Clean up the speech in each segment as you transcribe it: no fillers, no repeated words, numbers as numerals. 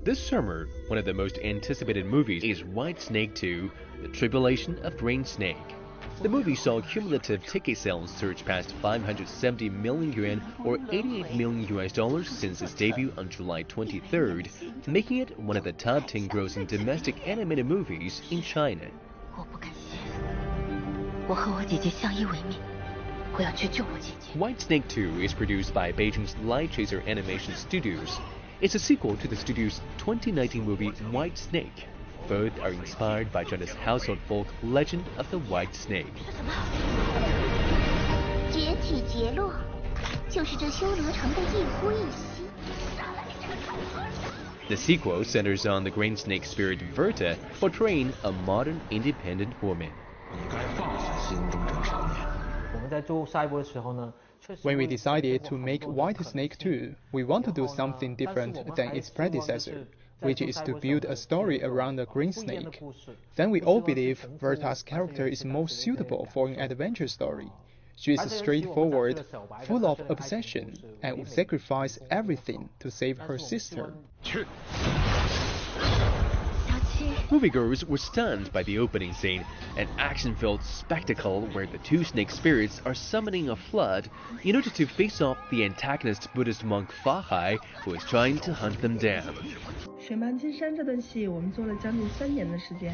This summer, one of the most anticipated movies is White Snake 2, The Tribulation of Green Snake. The movie saw cumulative ticket sales surge past 570 million yuan or $88 million since its debut on July 23rd, making it one of the top 10 grossing domestic animated movies in China. White Snake 2 is produced by Beijing's Light Chaser Animation Studios. It's a sequel to the studio's 2019 movie White Snake. Both are inspired by China's household folk legend of the White Snake. The sequel centers on the green snake spirit Verta, portraying a modern, independent woman. When we decided to make White Snake 2, we want to do something different than its predecessor, which is to build a story around the green snake. Then we all believe Verta's character is most suitable for an adventure story. She is straightforward, full of obsession, and would sacrifice everything to save her sister. Moviegoers were stunned by the opening scene, an action-filled spectacle where the two snake spirits are summoning a flood in order to face off the antagonist Buddhist monk Fa Hai, who is trying to hunt them down. 水漫金山这段戏我们做了将近3年的时间。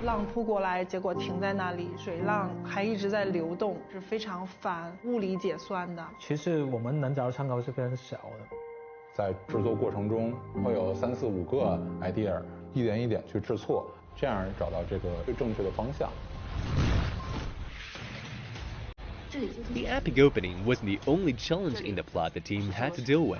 浪扑过来，结果停在那里，水浪还一直在流动，是非常反物理解算的。其实我们能找到参考是非常小的。 在制作过程中会有3、4、5个 idea， 一点一点去试错，这样找到这个最正确的方向。 The epic opening wasn't the only challenge in the plot the team had to deal with.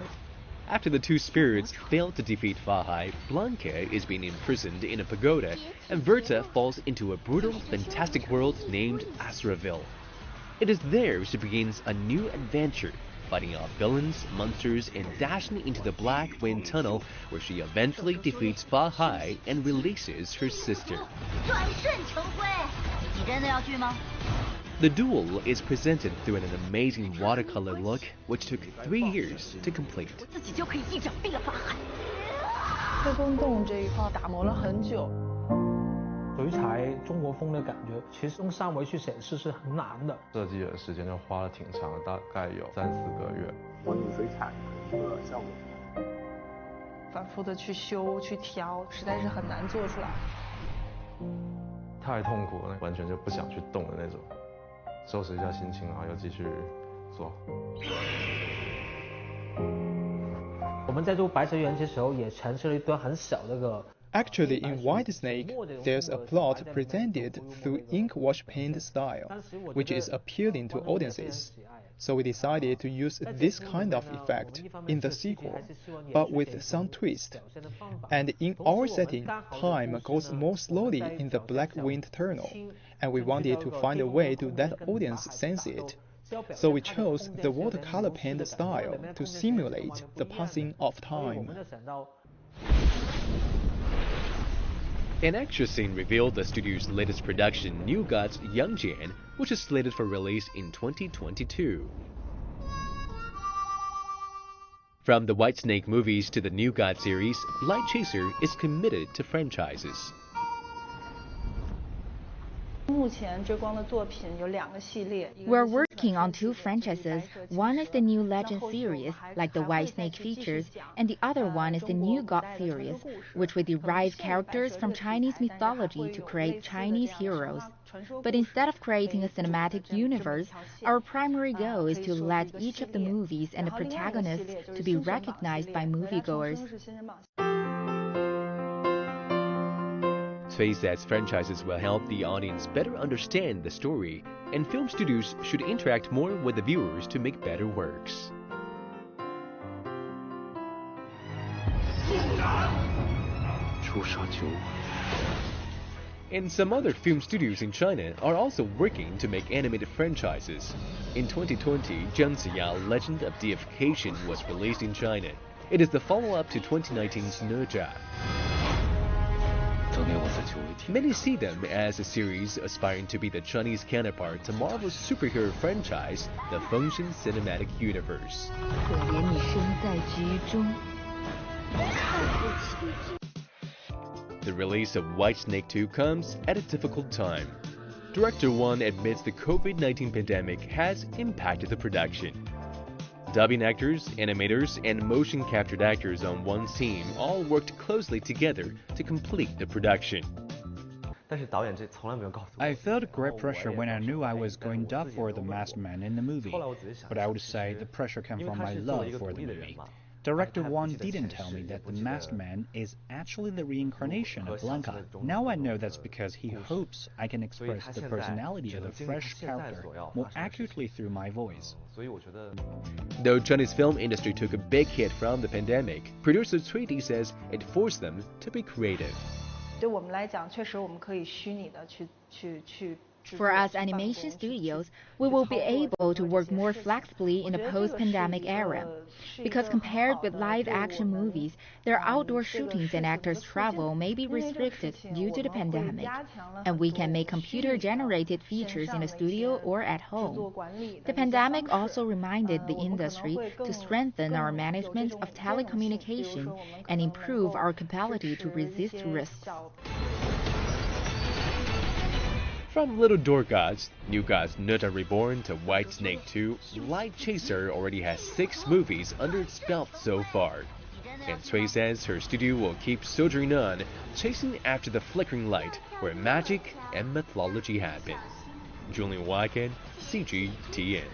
After the two spirits failed to defeat Fa Hai, Blanca is being imprisoned in a pagoda, and Verta falls into a brutal, fantastic world named Asraville. It is there she begins a new adventure, fighting off villains, monsters, and dashing into the Black Wind Tunnel, where she eventually defeats Fa Hai and releases her sister. The duel is presented through an amazing watercolor look, which took 3 years to complete. 黑风洞这一块打磨了很久。 水彩中国风的感觉，其实用3维去显示是很难的。设计的时间就花了挺长的，大概有3、4个月。模拟水彩的效果，反复的去修去调，实在是很难做出来。太痛苦了，完全就不想去动的那种。收拾一下心情，然后又继续做。我们在做白蛇缘的时候，也尝试了一段很小的个。 Actually, in White Snake, there's a plot presented through ink wash paint style, which is appealing to audiences. So we decided to use this kind of effect in the sequel, but with some twist. And in our setting, time goes more slowly in the Black Wind Tunnel, and we wanted to find a way to let the audience sense it. So we chose the watercolor paint style to simulate the passing of time. An extra scene revealed the studio's latest production, New God's Young Jian, which is slated for release in 2022. From the White Snake movies to the New God series, Light Chaser is committed to franchises. 目前追光的作品有2个系列。 We're working on 2 franchises. One is the new Legend series, like the White Snake features, and the other one is the New God series, which will derive characters from Chinese mythology to create Chinese heroes. But instead of creating a cinematic universe, our primary goal is to let each of the movies and the protagonists to be recognized by moviegoers. Cui says franchises will help the audience better understand the story, and film studios should interact more with the viewers to make better works. And some other film studios in China are also working to make animated franchises. In 2020, Zhang Ziya Legend of Deification was released in China. It is the follow-up to 2019's Naja. Many see them as a series aspiring to be the Chinese counterpart to Marvel's superhero franchise, the Fengshen Cinematic Universe. The release of Whitesnake 2 comes at a difficult time. Director Wan admits the COVID-19 pandemic has impacted the production. Dubbing actors, animators, and motion captured actors on one team all worked closely together to complete the production. I felt great pressure when I knew I was going dub for the masked man in the movie, but I would say the pressure came from my love for the movie. Director Wan didn't tell me that the masked man is actually the reincarnation of Blanca. Now I know that's because he hopes I can express the personality of the fresh character more accurately through my voice. Though Chinese film industry took a big hit from the pandemic, producer Cui says it forced them to be creative. For us animation studios, we will be able to work more flexibly in a post-pandemic era. Because compared with live-action movies, their outdoor shootings and actors' travel may be restricted due to the pandemic, and we can make computer-generated features in a studio or at home. The pandemic also reminded the industry to strengthen our management of telecommunication and improve our capacity to resist risks. From Little Door Gods, New Gods Nuda Reborn to Whitesnake 2, Light Chaser already has 6 movies under its belt so far. And Cui says her studio will keep soldiering on, chasing after the flickering light where magic and mythology happen. Julian Wyken, CGTN.